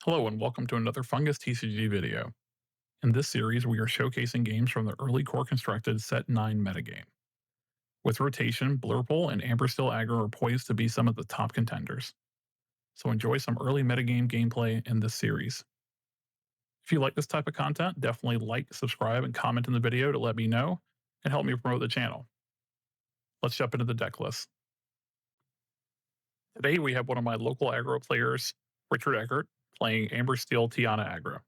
Hello and welcome to another Fungus TCG video. In this series, we are showcasing games from the early core constructed Set 9 metagame. With rotation, Blurple and Amber Steel Aggro are poised to be some of the top contenders. So enjoy some early metagame gameplay in this series. If you like this type of content, definitely like, subscribe, and comment in the video to let me know and help me promote the channel. Let's jump into the deck list. Today we have one of my local aggro players, Richard Eckert, playing Amber Steel Tiana Aggro.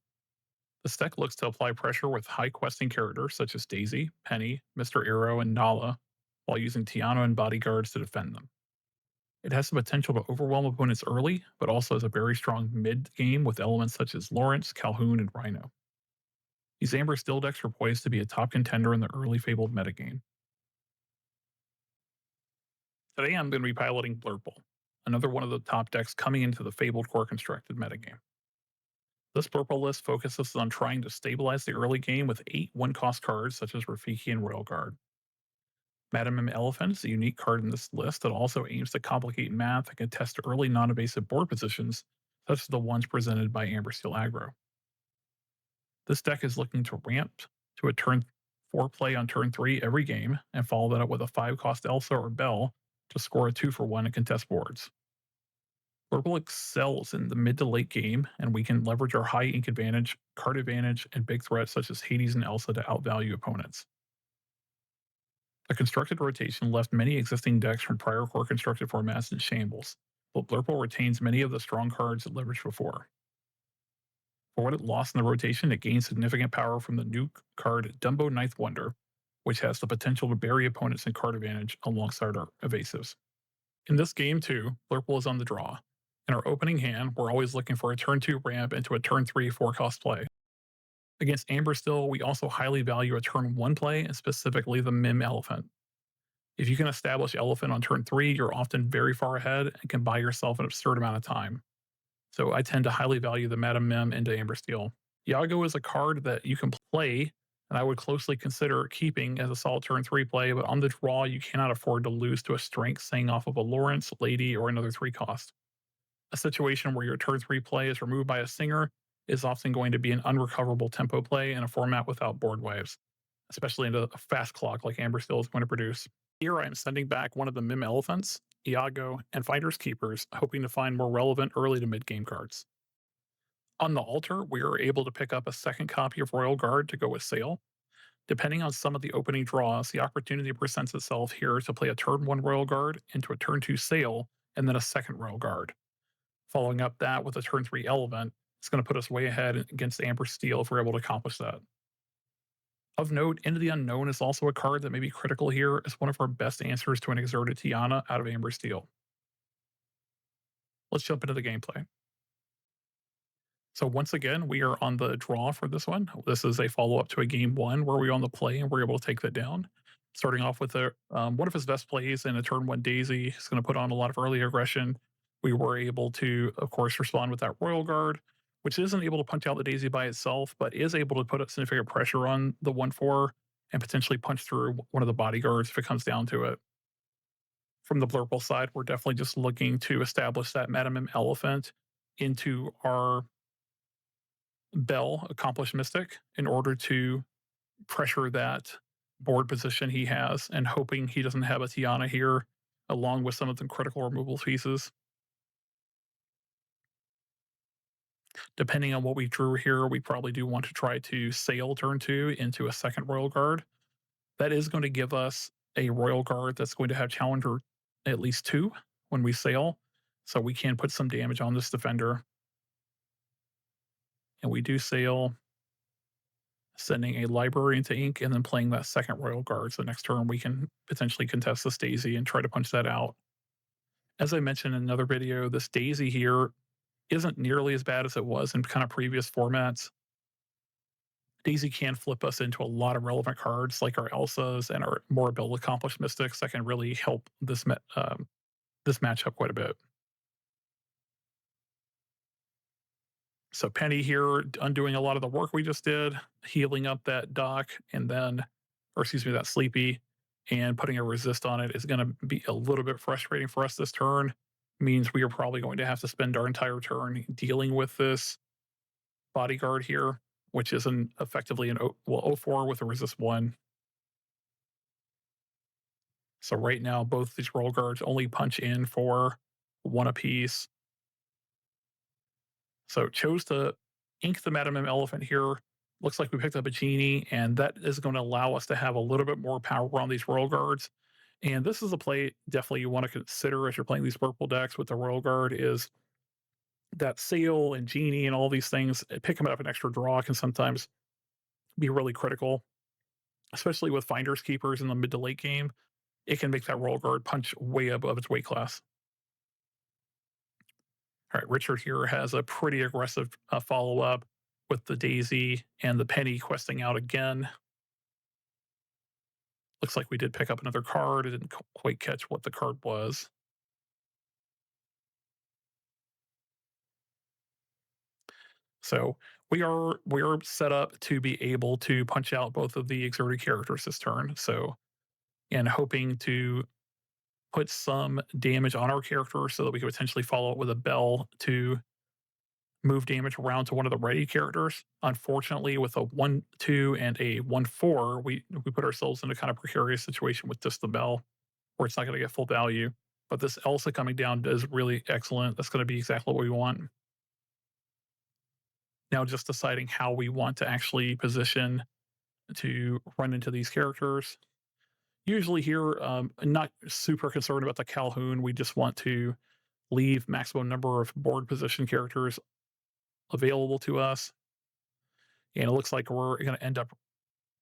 This deck looks to apply pressure with high questing characters such as Daisy, Penny, Mr. Arrow, and Nala, while using Tiana and bodyguards to defend them. It has the potential to overwhelm opponents early, but also has a very strong mid game with elements such as Lawrence, Calhoun, and Rhino. These Amber Steel decks are poised to be a top contender in the early Fabled metagame. Today I'm going to be piloting Blurple, another one of the top decks coming into the Fabled Core Constructed metagame. This purple list focuses on trying to stabilize the early game with 8 one-cost cards such as Rafiki and Royal Guard. Madam M Elephant is a unique card in this list that also aims to complicate math and contest early non-evasive board positions, such as the ones presented by Amber Steel Aggro. This deck is looking to ramp to a turn 4 play on turn 3 every game and follow that up with a 5-cost Elsa or Bell to score a 2-for-1 and contest boards. Purple excels in the mid to late game, and we can leverage our high ink advantage, card advantage, and big threats such as Hades and Elsa to outvalue opponents. The constructed rotation left many existing decks from prior core constructed formats in shambles, but Blurple retains many of the strong cards it leveraged before. For what it lost in the rotation, it gained significant power from the new card Dumbo Ninth Wonder, which has the potential to bury opponents in card advantage alongside our evasives. In this game, too, Blurple is on the draw. In our opening hand, we're always looking for a turn 2 ramp into a turn 3 4-cost play. Against Amber Steel, we also highly value a turn 1 play, and specifically the Mim Elephant. If you can establish Elephant on turn 3, you're often very far ahead and can buy yourself an absurd amount of time. So I tend to highly value the Madam Mim into Amber Steel. Yago is a card that you can play, and I would closely consider keeping as a solid turn 3 play, but on the draw, you cannot afford to lose to a strength saying off of a Lawrence, Lady, or another 3-cost. A situation where your turn 3 play is removed by a singer is often going to be an unrecoverable tempo play in a format without board waves, especially into a fast clock like Amber Steel is going to produce. Here I am sending back one of the Mim Elephants, Iago, and Finders Keepers, hoping to find more relevant early to mid game cards. On the altar, we are able to pick up a second copy of Royal Guard to go with Sail. Depending on some of the opening draws, the opportunity presents itself here to play a turn 1 Royal Guard into a turn 2 Sail, and then a second Royal Guard. Following up that with a turn 3 Element, it's going to put us way ahead against Amber Steel if we're able to accomplish that. Of note, Into the Unknown is also a card that may be critical here as one of our best answers to an exerted Tiana out of Amber Steel. Let's jump into the gameplay. So once again, we are on the draw for this one. This is a follow-up to a game 1 where we were on the play and we're able to take that down. Starting off with one of his best plays in a turn 1 Daisy. He's going to put on a lot of early aggression. We were able to, of course, respond with that Royal Guard, which isn't able to punch out the Daisy by itself, but is able to put significant pressure on the 1/4 and potentially punch through one of the bodyguards if it comes down to it. From the Blurple side, we're definitely just looking to establish that Madam M Elephant into our Bell, Accomplished Mystic, in order to pressure that board position he has, and hoping he doesn't have a Tiana here, along with some of the critical removal pieces. Depending on what we drew here, we probably do want to try to sail turn 2 into a second Royal Guard. That is going to give us a Royal Guard that's going to have Challenger at least 2 when we sail, so we can put some damage on this defender. And we do sail, sending a library into ink and then playing that second Royal Guard. So next turn we can potentially contest this Daisy and try to punch that out. As I mentioned in another video, this Daisy here isn't nearly as bad as it was in kind of previous formats. Daisy can flip us into a lot of relevant cards like our Elsas and our more able accomplished Mystics that can really help this matchup quite a bit. So Penny here undoing a lot of the work we just did, healing up that Doc and then, or excuse me, that Sleepy, and putting a resist on it is going to be a little bit frustrating for us this turn. means we are probably going to have to spend our entire turn dealing with this bodyguard here, which is effectively an 04 with a resist 1. So right now, both these roll guards only punch in for 1 apiece. So chose to ink the Madam M Elephant here. Looks like we picked up a genie, and that is going to allow us to have a little bit more power on these royal guards. And this is a play definitely you want to consider if you're playing these purple decks with the royal guard is that sail and genie and all these things. Picking up an extra draw can sometimes be really critical, especially with finders keepers in the mid to late game. It can make that royal guard punch way above its weight class. All right, Richard here has a pretty aggressive follow up with the Daisy and the Penny questing out again. Looks like we did pick up another card. I didn't quite catch what the card was. So we are set up to be able to punch out both of the exerted characters this turn. So and hoping to put some damage on our character so that we could potentially follow it with a bell to move damage around to one of the ready characters. Unfortunately, with a 1/2 and a 1/4, we put ourselves in a kind of precarious situation with just the bell, where it's not going to get full value. But this Elsa coming down is really excellent. That's going to be exactly what we want. Now, just deciding how we want to actually position to run into these characters. Usually, here, not super concerned about the Calhoun. We just want to leave maximum number of board position characters available to us. And it looks like we're going to end up,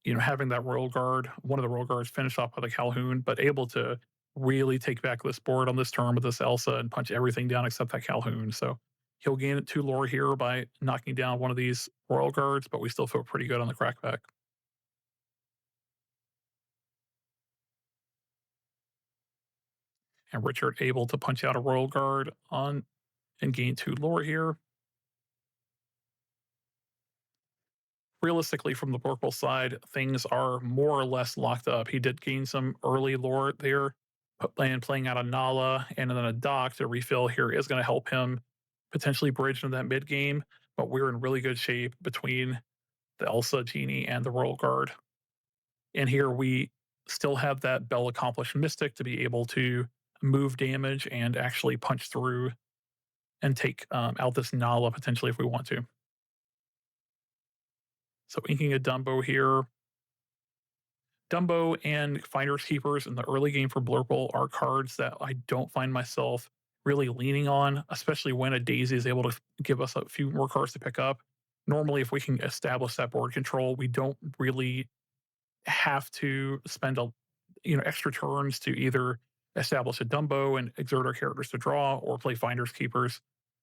having that royal guard, one of the royal guards finish off by the Calhoun, but able to really take back this board on this turn with this Elsa and punch everything down except that Calhoun. So he'll gain 2 lore here by knocking down one of these royal guards, but we still feel pretty good on the crackback. And Richard able to punch out a royal guard on and gain 2 lore here. Realistically, from the purple side, things are more or less locked up. He did gain some early lore there, and playing out a Nala and then a dock to refill here is going to help him potentially bridge into that mid game. But we're in really good shape between the Elsa Genie and the Royal Guard. And here we still have that Bell Accomplished Mystic to be able to move damage and actually punch through and take out this Nala potentially if we want to. So inking a Dumbo here. Dumbo and Finders Keepers in the early game for Blurple are cards that I don't find myself really leaning on, especially when a Daisy is able to give us a few more cards to pick up. Normally, if we can establish that board control, we don't really have to spend extra turns to either establish a Dumbo and exert our characters to draw or play Finders Keepers.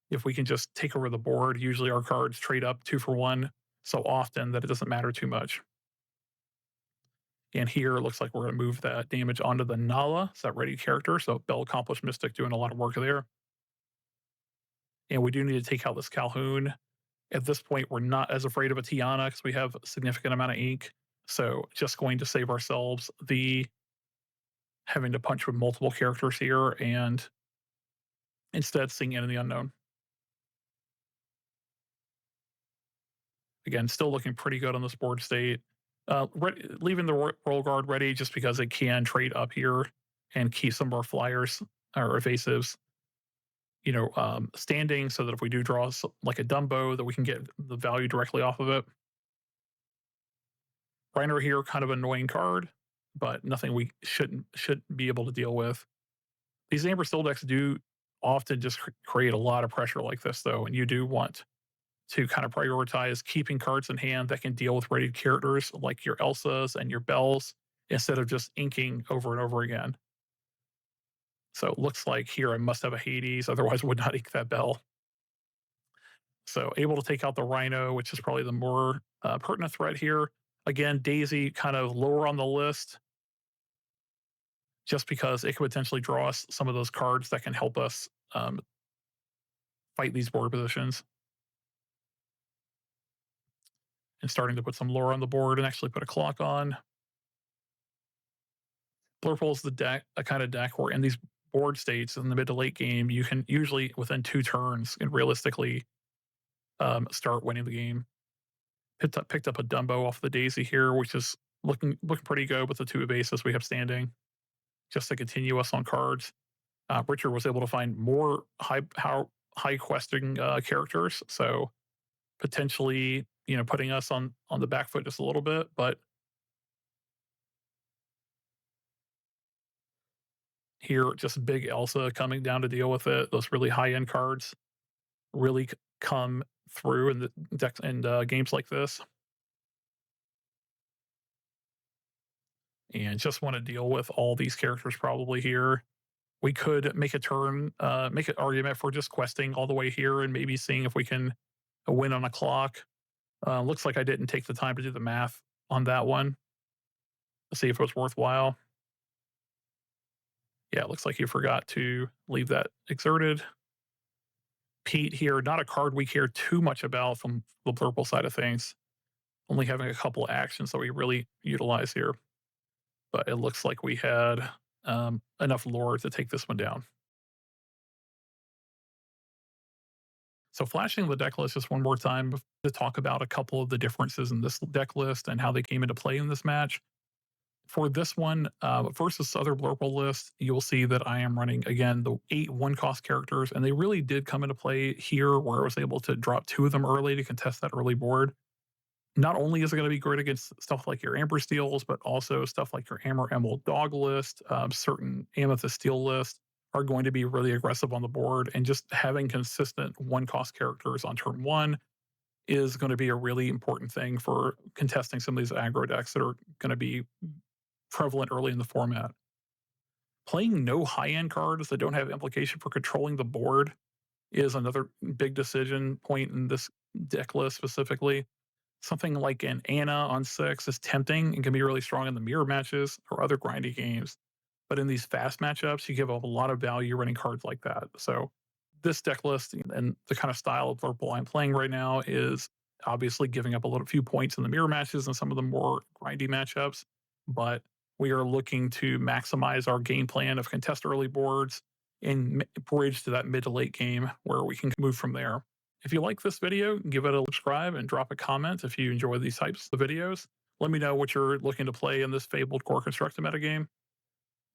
If we can just take over the board, usually our cards trade up 2 for 1 so often that it doesn't matter too much. And here it looks like we're going to move that damage onto the Nala, it's that ready character. So Bell Accomplished Mystic doing a lot of work there. And we do need to take out this Calhoun. At this point, we're not as afraid of a Tiana because we have a significant amount of ink. So just going to save ourselves the having to punch with multiple characters here and instead sing in the unknown. Again, still looking pretty good on this board state. Leaving the roll guard ready just because it can trade up here and keep some of our flyers or evasives, standing so that if we do draw like a Dumbo, that we can get the value directly off of it. Rhino here, kind of annoying card, but nothing we shouldn't be able to deal with. These Amber Steel decks do often just create a lot of pressure like this, though, and you do want to kind of prioritize keeping cards in hand that can deal with rated characters like your Elsas and your Bells instead of just inking over and over again. So it looks like here I must have a Hades, otherwise I would not ink that Bell. So able to take out the Rhino, which is probably the more pertinent threat here. Again, Daisy kind of lower on the list just because it could potentially draw us some of those cards that can help us fight these board positions. And starting to put some lore on the board and actually put a clock on. Blurple is the deck, a kind of deck where in these board states in the mid to late game, you can usually within 2 turns and realistically start winning the game. Picked up a Dumbo off the Daisy here, which is looking pretty good with the 2 bases we have standing, just to continue us on cards. Richard was able to find more high questing characters, so potentially putting us on the back foot just a little bit. But here, just big Elsa coming down to deal with it. Those really high end cards really come through in the decks and games like this, and just want to deal with all these characters probably here. We could make a turn, make an argument for just questing all the way here and maybe seeing if we can win on a clock. Looks like I didn't take the time to do the math on that one. Let's see if it was worthwhile. Yeah, it looks like you forgot to leave that exerted. Pete here, not a card we care too much about from the purple side of things, only having a couple actions that we really utilize here. But it looks like we had enough lore to take this one down. So flashing the deck list just one more time to talk about a couple of the differences in this deck list and how they came into play in this match. For this one versus other Blurple lists, you'll see that I am running, again, the 8 1-cost characters, and they really did come into play here where I was able to drop 2 of them early to contest that early board. Not only is it going to be great against stuff like your Amber Steels, but also stuff like your Hammer Emerald Dog list, certain Amethyst Steel list are going to be really aggressive on the board, and just having consistent 1-cost characters on turn 1 is going to be a really important thing for contesting some of these aggro decks that are going to be prevalent early in the format. Playing no high-end cards that don't have implication for controlling the board is another big decision point in this deck list specifically. Something like an Anna on 6 is tempting and can be really strong in the mirror matches or other grindy games. But in these fast matchups, you give up a lot of value running cards like that. So this deck list and the kind of style of purple I'm playing right now is obviously giving up a little few points in the mirror matches and some of the more grindy matchups. But we are looking to maximize our game plan of contest early boards and bridge to that mid to late game where we can move from there. If you like this video, give it a subscribe and drop a comment if you enjoy these types of videos. Let me know what you're looking to play in this Fabled Core Constructed metagame.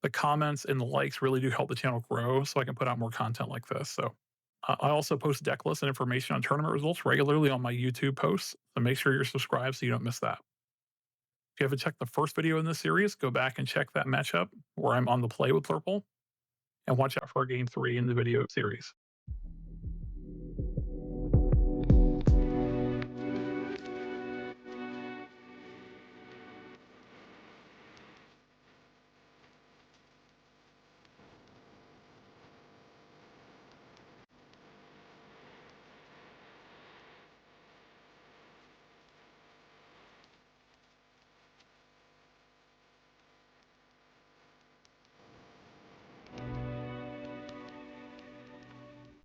The comments and the likes really do help the channel grow so I can put out more content like this. So I also post deck lists and information on tournament results regularly on my YouTube posts, so make sure you're subscribed so you don't miss that. If you haven't checked the first video in this series, go back and check that matchup where I'm on the play with Blurple, and watch out for game 3 in the video series.